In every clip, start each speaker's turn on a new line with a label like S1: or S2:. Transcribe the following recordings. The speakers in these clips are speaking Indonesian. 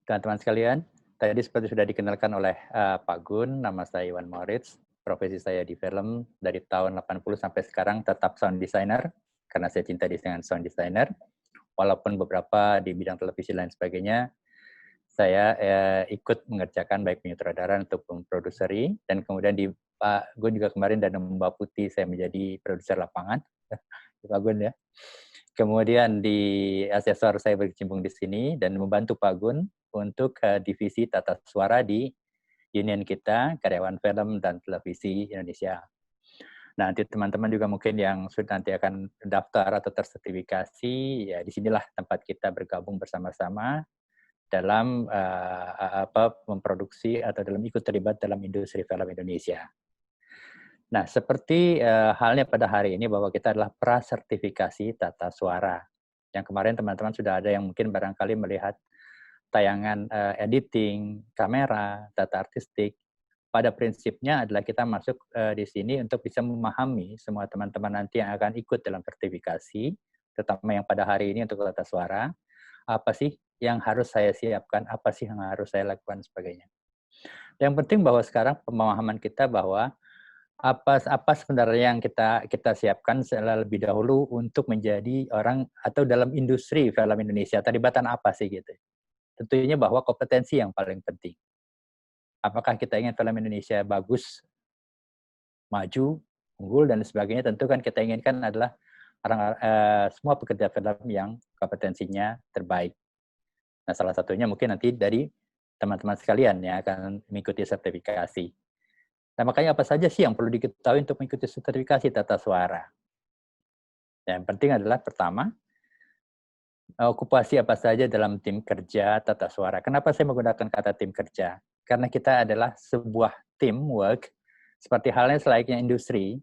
S1: Teman-teman sekalian, tadi seperti sudah dikenalkan oleh Pak Gun, nama saya Iwan Moritz, profesi saya di film dari tahun 80 sampai sekarang tetap sound designer, karena saya cinta dengan sound designer. Walaupun beberapa di bidang televisi dan sebagainya, saya ikut mengerjakan baik penyutradaraan untuk memproduseri, dan kemudian di Pak Gun juga kemarin dan Mbak Putih saya menjadi produser lapangan, Pak Gun ya. Kemudian di asesor saya berkecimpung di sini dan membantu Pak Gun untuk divisi tata suara di union kita, Karyawan Film dan Televisi Indonesia. Nah, nanti teman-teman juga mungkin yang sudah nanti akan daftar atau tersertifikasi, ya disinilah tempat kita bergabung bersama-sama dalam memproduksi atau dalam ikut terlibat dalam industri film Indonesia. Nah, seperti halnya pada hari ini bahwa kita adalah prasertifikasi tata suara. Yang kemarin teman-teman sudah ada yang mungkin barangkali melihat tayangan editing, kamera, data artistik. Pada prinsipnya adalah kita masuk di sini untuk bisa memahami semua teman-teman nanti yang akan ikut dalam sertifikasi, terutama yang pada hari ini untuk tata suara, apa sih yang harus saya siapkan, apa sih yang harus saya lakukan, sebagainya. Yang penting bahwa sekarang pemahaman kita bahwa apa sebenarnya yang kita siapkan lebih dahulu untuk menjadi orang atau dalam industri film Indonesia, terlibatan apa sih gitu. Tentunya bahwa kompetensi yang paling penting. Apakah kita ingin film Indonesia bagus, maju, unggul, dan sebagainya, tentu kan kita inginkan adalah semua pekerja film yang kompetensinya terbaik. Nah, salah satunya mungkin nanti dari teman-teman sekalian yang akan mengikuti sertifikasi. Nah, makanya apa saja sih yang perlu diketahui untuk mengikuti sertifikasi tata suara? Yang penting adalah pertama, okupasi apa saja dalam tim kerja tata suara. Kenapa saya menggunakan kata tim kerja? Karena kita adalah sebuah teamwork, seperti halnya selayaknya industri.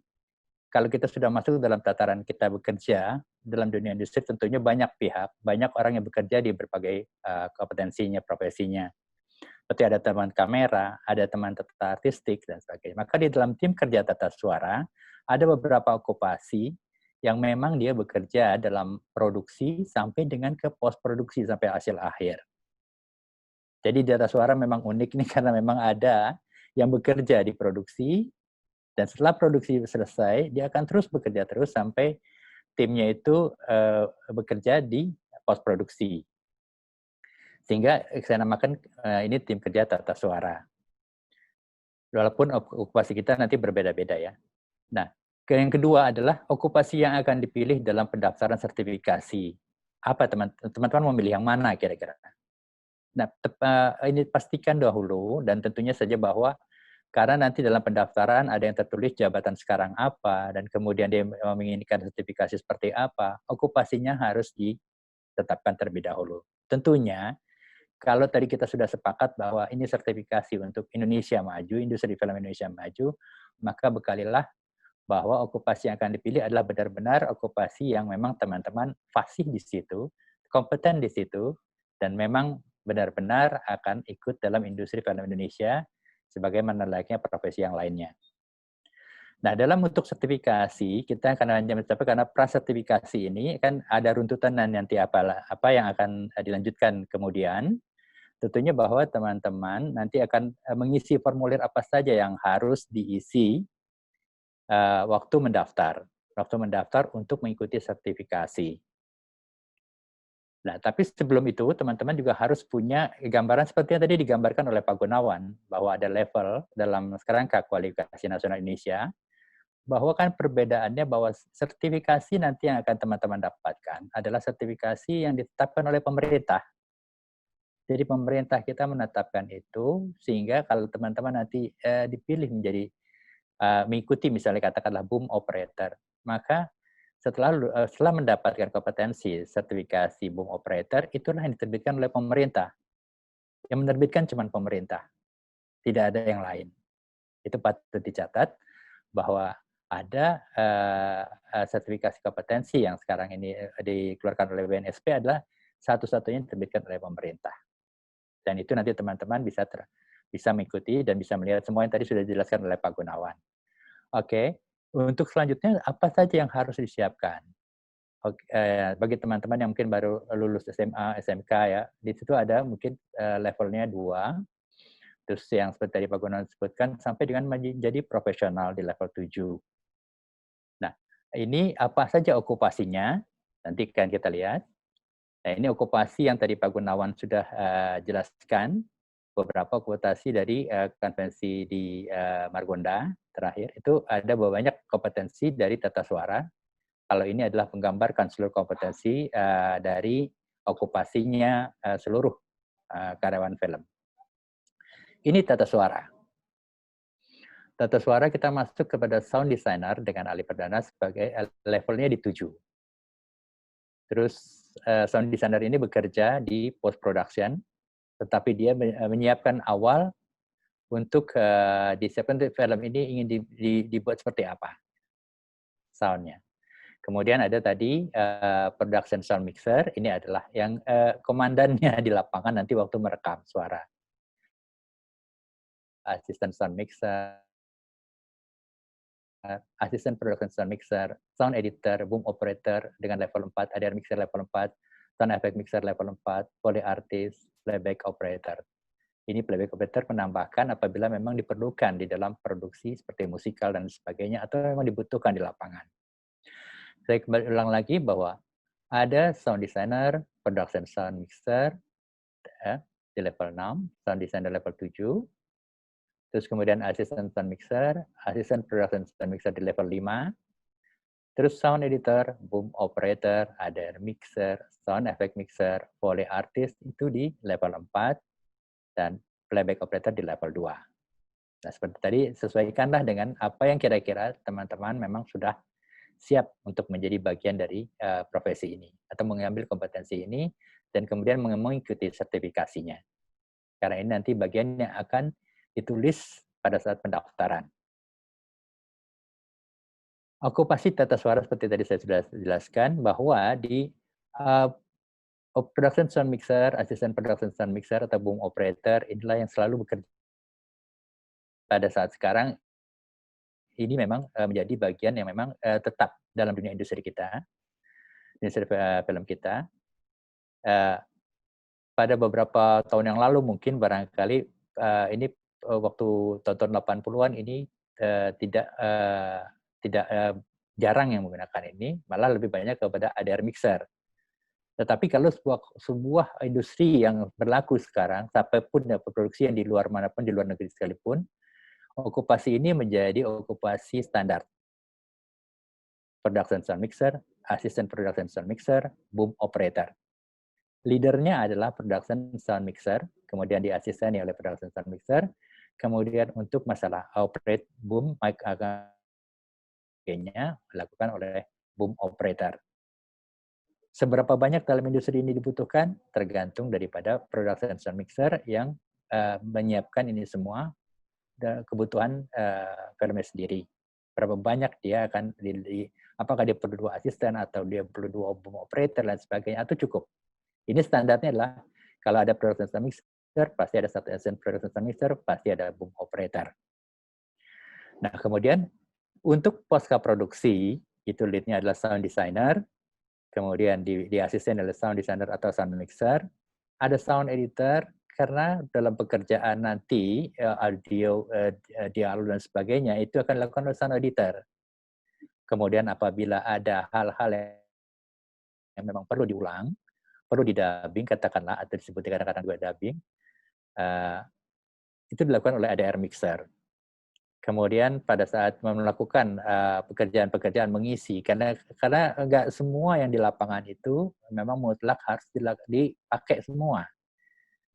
S1: Kalau kita sudah masuk dalam tataran kita bekerja, dalam dunia industri tentunya banyak pihak, banyak orang yang bekerja di berbagai kompetensinya, profesinya. Seperti ada teman kamera, ada teman tata artistik, dan sebagainya. Maka di dalam tim kerja tata suara, ada beberapa okupasi yang memang dia bekerja dalam produksi sampai dengan ke post produksi sampai hasil akhir. Jadi tata suara memang unik nih karena memang ada yang bekerja di produksi, dan setelah produksi selesai, dia akan terus bekerja terus sampai timnya itu bekerja di post produksi. Sehingga saya namakan ini tim kerja tata suara. Walaupun okupasi kita nanti berbeda-beda ya. Nah, yang kedua adalah okupasi yang akan dipilih dalam pendaftaran sertifikasi. Apa teman-teman memilih yang mana kira-kira? Nah, ini pastikan dahulu dan tentunya saja bahwa karena nanti dalam pendaftaran ada yang tertulis jabatan sekarang apa, dan kemudian dia menginginkan sertifikasi seperti apa, okupasinya harus ditetapkan terlebih dahulu. Tentunya, kalau tadi kita sudah sepakat bahwa ini sertifikasi untuk Indonesia maju, industri film Indonesia maju, maka bekalilah bahwa okupasi yang akan dipilih adalah benar-benar okupasi yang memang teman-teman fasih di situ, kompeten di situ, dan memang benar-benar akan ikut dalam industri film Indonesia sebagaimana layaknya profesi yang lainnya. Nah, dalam untuk sertifikasi, kita akan hanya mencapai karena prasertifikasi ini kan ada runtutan dan nanti apa yang akan dilanjutkan kemudian. Tentunya bahwa teman-teman nanti akan mengisi formulir apa saja yang harus diisi waktu mendaftar untuk mengikuti sertifikasi. Nah, tapi sebelum itu teman-teman juga harus punya gambaran seperti yang tadi digambarkan oleh Pak Gunawan, bahwa ada level dalam sekarang Kualifikasi Nasional Indonesia, bahwa kan perbedaannya bahwa sertifikasi nanti yang akan teman-teman dapatkan adalah sertifikasi yang ditetapkan oleh pemerintah. Jadi pemerintah kita menetapkan itu sehingga kalau teman-teman nanti dipilih menjadi mengikuti misalnya katakanlah boom operator, maka setelah mendapatkan kompetensi sertifikasi boom operator, itulah yang diterbitkan oleh pemerintah. Yang menerbitkan cuma pemerintah, tidak ada yang lain. Itu patut dicatat bahwa ada sertifikasi kompetensi yang sekarang ini dikeluarkan oleh BNSP adalah satu-satunya yang diterbitkan oleh pemerintah. Dan itu nanti teman-teman bisa mengikuti dan bisa melihat semua yang tadi sudah dijelaskan oleh Pak Gunawan. Oke, untuk selanjutnya apa saja yang harus disiapkan? bagi teman-teman yang mungkin baru lulus SMA, SMK ya, di situ ada mungkin levelnya 2, terus yang seperti tadi Pak Gunawan sebutkan, sampai dengan menjadi profesional di level 7. Nah, ini apa saja okupasinya? Nanti kan kita lihat. Nah, ini okupasi yang tadi Pak Gunawan sudah jelaskan, beberapa okupasi dari konvensi di Margonda terakhir, itu ada banyak kompetensi dari tata suara. Kalau ini adalah menggambarkan seluruh kompetensi dari okupasinya seluruh karyawan film. Ini tata suara. Tata suara kita masuk kepada sound designer dengan alih perdana sebagai levelnya di 7. Terus sound designer ini bekerja di post production, tetapi dia menyiapkan awal untuk disiapkan film ini ingin dibuat seperti apa soundnya. Kemudian ada tadi production sound mixer, ini adalah yang komandannya di lapangan nanti waktu merekam suara. Assistant sound mixer, assistant production sound mixer, sound editor, boom operator dengan level 4, ADR mixer level 4, sound effect mixer level 4, poly artist, playback operator. Ini playback operator menambahkan apabila memang diperlukan di dalam produksi seperti musikal dan sebagainya, atau memang dibutuhkan di lapangan. Saya kembali ulang lagi bahwa ada sound designer, production sound mixer di level 6, sound designer level 7, terus kemudian assistant sound mixer, assistant production sound mixer di level 5, terus sound editor, boom operator, ADR mixer, sound effect mixer, poly artist itu di level 4, dan playback operator di level 2. Nah, seperti tadi, sesuaikanlah dengan apa yang kira-kira teman-teman memang sudah siap untuk menjadi bagian dari profesi ini, atau mengambil kompetensi ini, dan kemudian mengikuti sertifikasinya. Karena ini nanti bagian yang akan ditulis pada saat pendaftaran. Okupasi tata suara seperti tadi saya sudah jelaskan, bahwa di production sound mixer, assistant production sound mixer, atau boom operator, inilah yang selalu bekerja pada saat sekarang. Ini memang menjadi bagian yang memang tetap dalam dunia industri kita, industri film kita. Pada beberapa tahun yang lalu mungkin barangkali ini waktu tahun 80-an ini tidak jarang yang menggunakan ini, malah lebih banyak kepada ADR mixer. Tetapi kalau sebuah industri yang berlaku sekarang, sampai pun produksi yang di luar manapun, di luar negeri sekalipun, okupasi ini menjadi okupasi standar. Production sound mixer, assistant production sound mixer, boom operator. Leadernya adalah production sound mixer, kemudian diasisteni oleh production sound mixer, kemudian untuk masalah operate boom mic agaknya dilakukan oleh boom operator. Seberapa banyak dalam industri ini dibutuhkan tergantung daripada production sound mixer yang menyiapkan ini semua kebutuhan filmnya sendiri. Berapa banyak dia akan apakah dia perlu 2 asisten atau dia perlu 2 boom operator dan sebagainya, atau cukup. Ini standarnya adalah kalau ada production sound mixer pasti ada 1 assistant production sound mixer, pasti ada boom operator. Nah, kemudian untuk pasca produksi itu lead-nya adalah sound designer, kemudian di asisten adalah sound designer atau sound mixer, ada sound editor karena dalam pekerjaan nanti audio, dialog dan sebagainya itu akan dilakukan oleh sound editor. Kemudian apabila ada hal-hal yang memang perlu diulang, perlu didubbing katakanlah, atau disebut kadang-kadang juga dubbing, itu dilakukan oleh ADR mixer. Kemudian pada saat melakukan pekerjaan-pekerjaan mengisi, karena nggak semua yang di lapangan itu memang mutlak harus dipakai semua.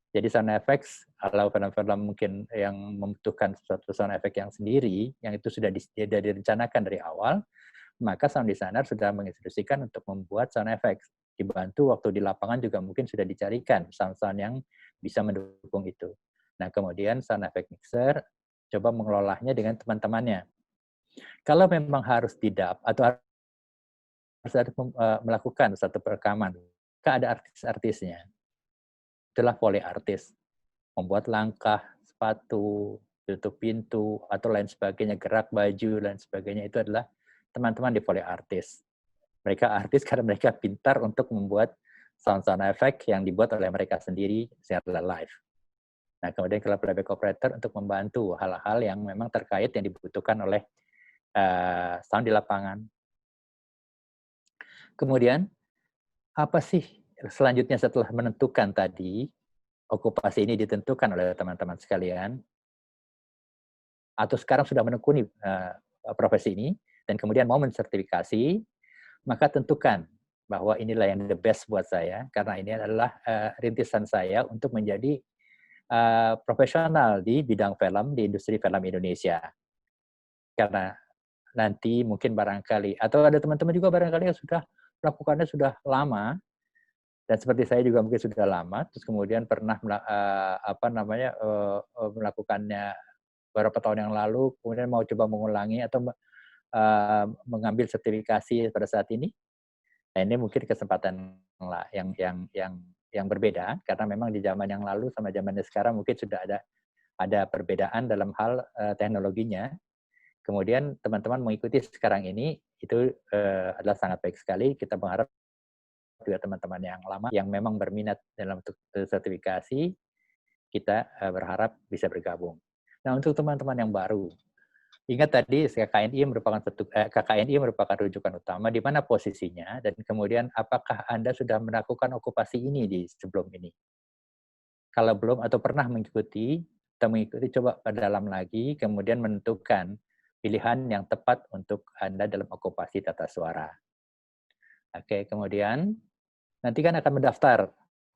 S1: Jadi sound effects, kalau film-film mungkin yang membutuhkan suatu sound effect yang sendiri, yang itu sudah direncanakan dari awal, maka sound designer sudah menginstruksikan untuk membuat sound effects. Dibantu waktu di lapangan juga mungkin sudah dicarikan sound-sound yang bisa mendukung itu. Nah, kemudian sound effect mixer coba mengelolanya dengan teman-temannya. Kalau memang harus didub atau harus melakukan satu perekaman, maka ada artis-artisnya. Itulah poly artist. Membuat langkah, sepatu, tutup pintu, atau lain sebagainya, gerak baju, dan sebagainya, itu adalah teman-teman di poly artist. Mereka artis karena mereka pintar untuk membuat sound effect yang dibuat oleh mereka sendiri secara live. Nah, kemudian kalau playback operator untuk membantu hal-hal yang memang terkait yang dibutuhkan oleh sound di lapangan. Kemudian, apa sih selanjutnya setelah menentukan tadi, okupasi ini ditentukan oleh teman-teman sekalian, atau sekarang sudah menekuni profesi ini, dan kemudian mau mensertifikasi, maka tentukan bahwa inilah yang the best buat saya, karena ini adalah rintisan saya untuk menjadi profesional di bidang film, di industri film Indonesia. Karena nanti mungkin barangkali, atau ada teman-teman juga barangkali yang sudah melakukannya sudah lama, dan seperti saya juga mungkin sudah lama, terus kemudian pernah melakukannya beberapa tahun yang lalu, kemudian mau coba mengulangi atau mengambil sertifikasi pada saat ini. Nah, ini mungkin kesempatan yang berbeda, karena memang di zaman yang lalu sama zamannya sekarang mungkin sudah ada perbedaan dalam hal teknologinya. Kemudian teman-teman mengikuti sekarang ini, itu adalah sangat baik sekali. Kita berharap juga teman-teman yang lama, yang memang berminat dalam sertifikasi, kita berharap bisa bergabung. Nah, untuk teman-teman yang baru, ingat tadi KKNI merupakan rujukan utama di mana posisinya, dan kemudian apakah Anda sudah melakukan okupasi ini di sebelum ini. Kalau belum atau pernah mengikuti, coba perdalam lagi, kemudian menentukan pilihan yang tepat untuk Anda dalam okupasi tata suara. Oke, kemudian nanti kan akan mendaftar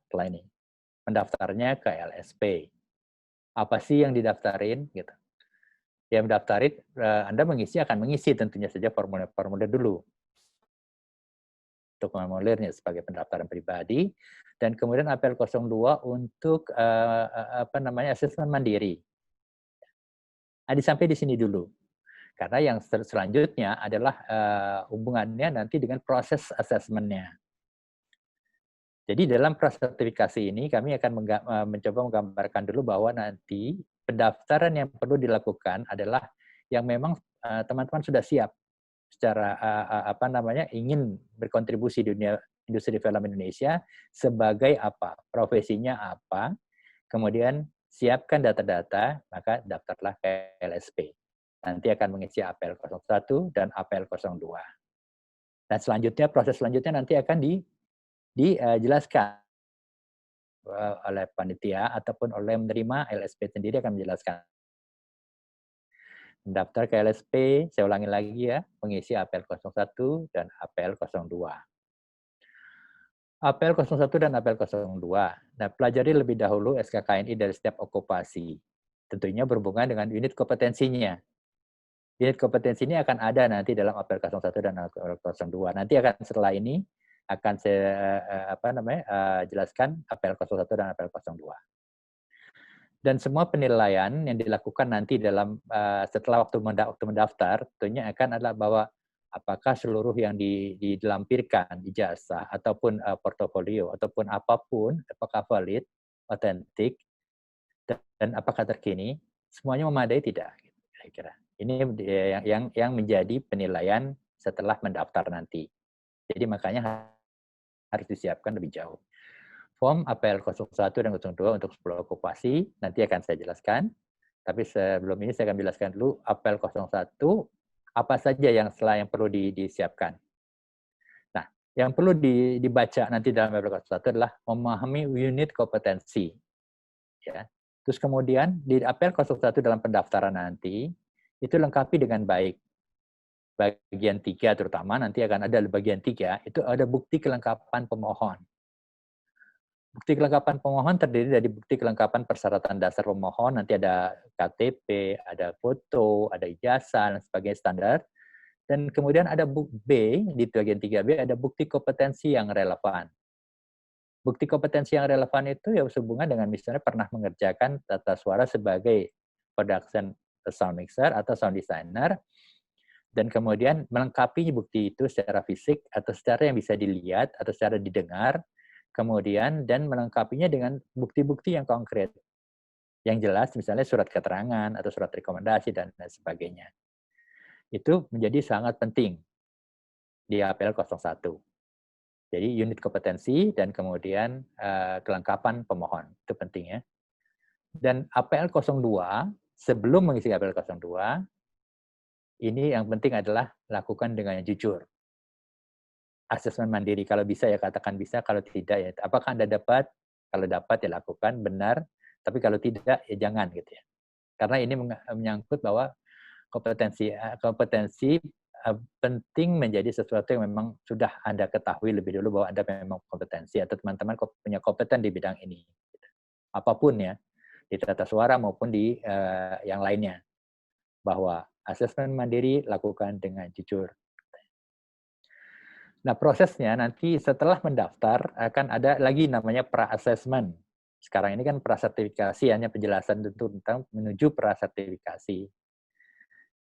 S1: setelah ini. Mendaftarnya ke LSP. Apa sih yang didaftarin? Gitu. Yang mendaftarin, Anda akan mengisi tentunya saja formulir dulu. Untuk formulirnya sebagai pendaftaran pribadi, dan kemudian apel 02 untuk asesmen mandiri. Nah, sampai di sini dulu. Karena yang selanjutnya adalah hubungannya nanti dengan proses asesmennya. Jadi dalam proses sertifikasi ini kami akan mencoba menggambarkan dulu bahwa nanti pendaftaran yang perlu dilakukan adalah yang memang teman-teman sudah siap secara ingin berkontribusi di dunia industri film Indonesia sebagai apa, profesinya apa, kemudian siapkan data-data, maka daftarlah ke LSP. Nanti akan mengisi apel 01 dan apel 02. Dan selanjutnya, proses selanjutnya nanti akan dijelaskan oleh panitia ataupun oleh menerima LSP sendiri akan menjelaskan. Mendaftar ke LSP, saya ulangi lagi ya, mengisi apel 01 dan apel 02. Apel 01 dan apel 02. Nah, pelajari lebih dahulu SKKNI dari setiap okupasi. Tentunya berhubungan dengan unit kompetensinya. Unit kompetensi ini akan ada nanti dalam apel 01 dan apel 02. Nanti akan setelah ini akan saya jelaskan apel 01 dan apel 02. Dan semua penilaian yang dilakukan nanti dalam setelah waktu mendaftar, tentunya akan adalah bahwa apakah seluruh yang dilampirkan, ijazah, ataupun portofolio, ataupun apapun, apakah valid, otentik, dan apakah terkini, semuanya memadai tidak? Saya kira. Ini yang menjadi penilaian setelah mendaftar nanti. Jadi makanya harus disiapkan lebih jauh. Form APL 01 dan 02 untuk 10 okupasi, nanti akan saya jelaskan. Tapi sebelum ini saya akan jelaskan dulu APL 01, apa saja yang perlu disiapkan. Nah, yang perlu dibaca nanti dalam APL 01 adalah memahami unit kompetensi. Ya. Terus kemudian di APL 01 dalam pendaftaran nanti, itu lengkapi dengan baik. Bagian 3 terutama, nanti akan ada bagian 3, itu ada bukti kelengkapan pemohon. Bukti kelengkapan pemohon terdiri dari bukti kelengkapan persyaratan dasar pemohon, nanti ada KTP, ada foto, ada ijazah, dan sebagainya standar. Dan kemudian ada B, di bagian 3B, ada bukti kompetensi yang relevan. Bukti kompetensi yang relevan itu ya sehubungan dengan misalnya pernah mengerjakan tata suara sebagai production sound mixer atau sound designer, dan kemudian melengkapi bukti itu secara fisik atau secara yang bisa dilihat atau secara didengar, kemudian dan melengkapinya dengan bukti-bukti yang konkret. Yang jelas misalnya surat keterangan atau surat rekomendasi dan sebagainya. Itu menjadi sangat penting. di APL 01. Jadi unit kompetensi dan kemudian kelengkapan pemohon, itu penting ya. Dan APL 02, sebelum mengisi APL 02, ini yang penting adalah lakukan dengan jujur. Asesmen mandiri, kalau bisa ya katakan bisa, kalau tidak ya apakah Anda dapat? Kalau dapat ya lakukan, benar, tapi kalau tidak ya jangan gitu ya. Karena ini menyangkut bahwa kompetensi penting menjadi sesuatu yang memang sudah Anda ketahui lebih dulu bahwa Anda memang kompetensi atau teman-teman punya kompeten di bidang ini. Apapun ya, di tata suara maupun di yang lainnya. Bahwa asesmen mandiri lakukan dengan jujur. Nah, prosesnya nanti setelah mendaftar akan ada lagi namanya pra-assessment. Sekarang ini kan prasertifikasi, hanya penjelasan tentang menuju prasertifikasi.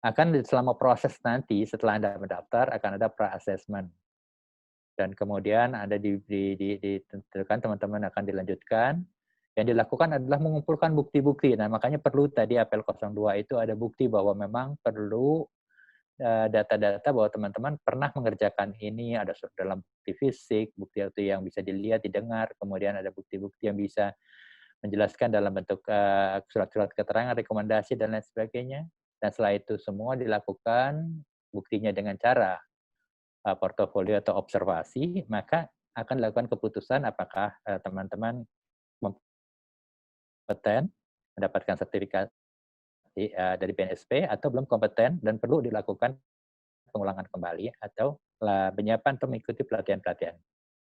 S1: Akan selama proses nanti setelah Anda mendaftar akan ada pra-assessment. Dan kemudian ada ditentukan teman-teman akan dilanjutkan. Yang dilakukan adalah mengumpulkan bukti-bukti. Nah, makanya perlu tadi APL 02 itu ada bukti bahwa memang perlu data-data bahwa teman-teman pernah mengerjakan ini, ada dalam bukti fisik, bukti yang bisa dilihat, didengar, kemudian ada bukti-bukti yang bisa menjelaskan dalam bentuk surat-surat keterangan, rekomendasi, dan lain sebagainya. Dan setelah itu semua dilakukan, buktinya dengan cara portofolio atau observasi, maka akan dilakukan keputusan apakah teman-teman kompeten, mendapatkan sertifikat dari BNSP, atau belum kompeten dan perlu dilakukan pengulangan kembali atau penyiapan untuk mengikuti pelatihan-pelatihan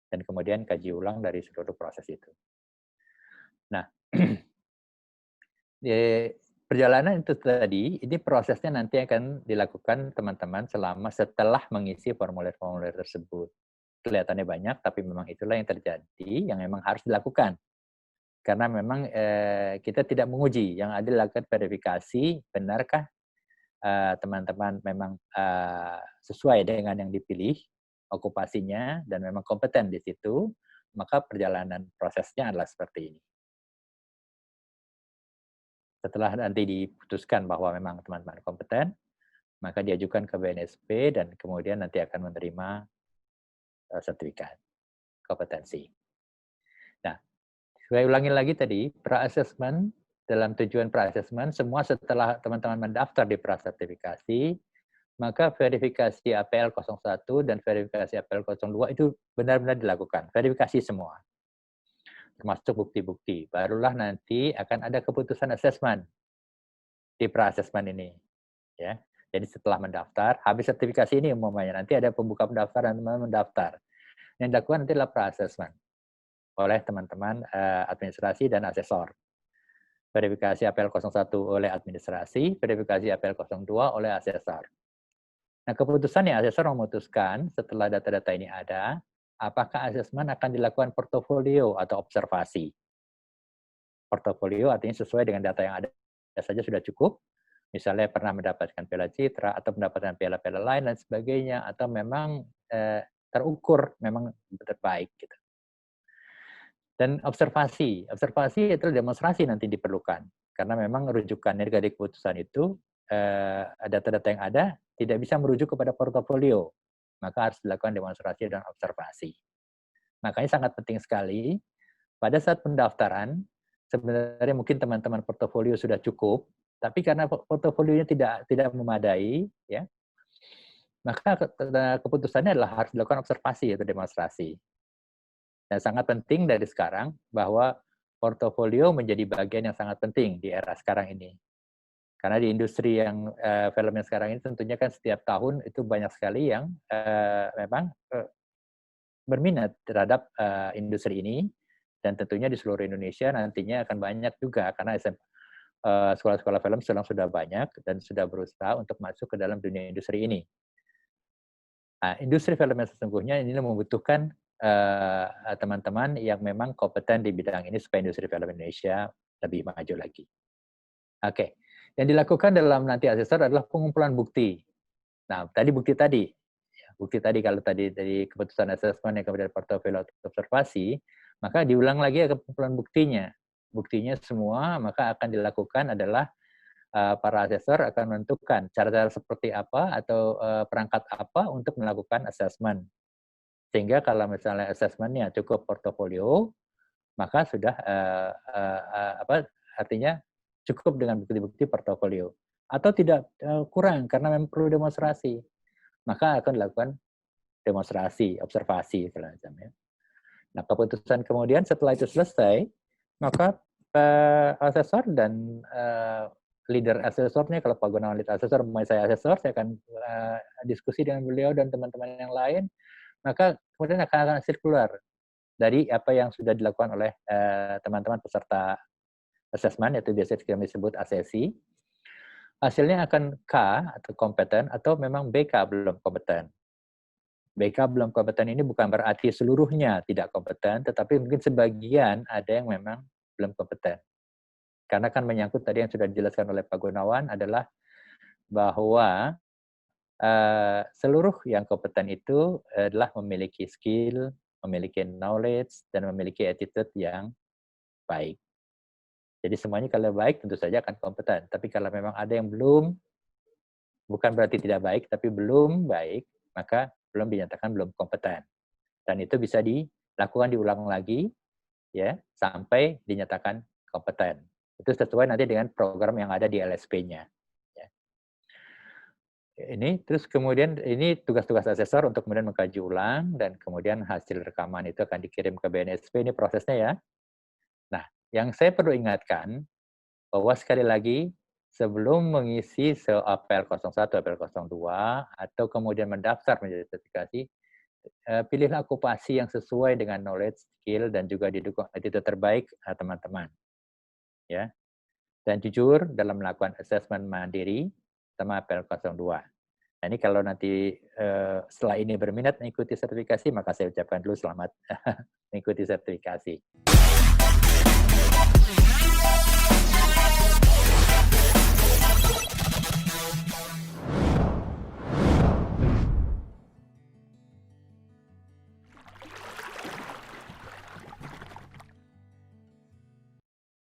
S1: dan kemudian kaji ulang dari seluruh proses itu. Nah, perjalanan itu tadi, ini prosesnya nanti akan dilakukan teman-teman selama setelah mengisi formulir-formulir tersebut. Kelihatannya banyak, tapi memang itulah yang terjadi, yang memang harus dilakukan. Karena memang kita tidak menguji, yang ada dilakukan verifikasi, benarkah teman-teman memang sesuai dengan yang dipilih, okupasinya, dan memang kompeten di situ, maka perjalanan prosesnya adalah seperti ini. Setelah nanti diputuskan bahwa memang teman-teman kompeten, maka diajukan ke BNSP dan kemudian nanti akan menerima sertifikat kompetensi. Nah, saya ulangi lagi tadi, pra-assessment, dalam tujuan pra-assessment, semua setelah teman-teman mendaftar di prasertifikasi, maka verifikasi APL 01 dan verifikasi APL 02 itu benar-benar dilakukan, verifikasi semua. Termasuk bukti-bukti. Barulah nanti akan ada keputusan assessment di pra-assessment ini. Ya. Jadi setelah mendaftar, habis sertifikasi ini umumnya, nanti ada pembuka pendaftaran, teman-teman mendaftar. Yang dilakukan nanti adalah pra-assessment oleh teman-teman administrasi dan asesor. Verifikasi APL 01 oleh administrasi, verifikasi APL 02 oleh asesor. Nah, keputusannya asesor memutuskan setelah data-data ini ada, apakah asesmen akan dilakukan portofolio atau observasi. Portofolio artinya sesuai dengan data yang ada saja sudah cukup, misalnya pernah mendapatkan piala citra atau mendapatkan piala-piala lain dan sebagainya, atau memang terukur memang terbaik gitu. Dan observasi itu demonstrasi nanti diperlukan karena memang rujukannya dari keputusan itu data-data yang ada tidak bisa merujuk kepada portofolio, maka harus dilakukan demonstrasi dan observasi. Makanya sangat penting sekali pada saat pendaftaran sebenarnya mungkin teman-teman portofolio sudah cukup, tapi karena portofolionya tidak memadai, ya, maka keputusannya adalah harus dilakukan observasi atau demonstrasi. Dan sangat penting dari sekarang bahwa portofolio menjadi bagian yang sangat penting di era sekarang ini. Karena di industri yang film yang sekarang ini tentunya kan setiap tahun itu banyak sekali yang memang berminat terhadap industri ini, dan tentunya di seluruh Indonesia nantinya akan banyak juga karena sekolah-sekolah film sedang sudah banyak dan sudah berusaha untuk masuk ke dalam dunia industri ini. Nah, industri film yang sesungguhnya ini membutuhkan teman-teman yang memang kompeten di bidang ini supaya industri film Indonesia lebih maju lagi. Oke, yang dilakukan dalam nanti asesor adalah pengumpulan bukti. Nah, bukti tadi kalau tadi dari keputusan asesmen yang kemudian portofolio observasi, maka diulang lagi ke pengumpulan buktinya. Buktinya semua maka akan dilakukan adalah para asesor akan menentukan cara-cara seperti apa atau perangkat apa untuk melakukan assessment. Sehingga kalau misalnya assessment-nya cukup portofolio, maka sudah artinya cukup dengan bukti-bukti portofolio. Atau tidak kurang karena memang perlu demonstrasi, maka akan dilakukan demonstrasi, observasi semacamnya. Nah, keputusan kemudian setelah itu selesai, maka asesor dan leader asesornya, kalau Pak Gunawan lead asesor, saya asesor, saya akan diskusi dengan beliau dan teman-teman yang lain, maka kemudian akan hasil keluar dari apa yang sudah dilakukan oleh teman-teman peserta assessment, yaitu biasa kami sebut ASESI. Hasilnya akan K atau kompeten, atau memang BK belum kompeten. BK belum kompeten ini bukan berarti seluruhnya tidak kompeten, tetapi mungkin sebagian ada yang memang belum kompeten. Karena kan menyangkut tadi yang sudah dijelaskan oleh Pak Gunawan adalah bahwa seluruh yang kompeten itu adalah memiliki skill, memiliki knowledge, dan memiliki attitude yang baik. Jadi semuanya kalau baik tentu saja akan kompeten. Tapi kalau memang ada yang belum, bukan berarti tidak baik, tapi belum baik, maka belum dinyatakan belum kompeten. Dan itu bisa dilakukan diulang lagi ya sampai dinyatakan kompeten. Itu sesuai nanti dengan program yang ada di LSP-nya. Ya. Ini terus kemudian ini tugas-tugas asesor untuk kemudian mengkaji ulang dan kemudian hasil rekaman itu akan dikirim ke BNSP. Ini prosesnya ya. Nah, yang saya perlu ingatkan bahwa sekali lagi sebelum mengisi APL 01, APL 02 atau kemudian mendaftar menjadi sertifikasi, pilihlah okupasi yang sesuai dengan knowledge, skill, dan juga didukung attitude terbaik teman-teman. Ya. Dan jujur dalam melakukan assessment mandiri sama APL 02. Nah, ini kalau nanti setelah ini berminat mengikuti sertifikasi, maka saya ucapkan dulu selamat mengikuti sertifikasi.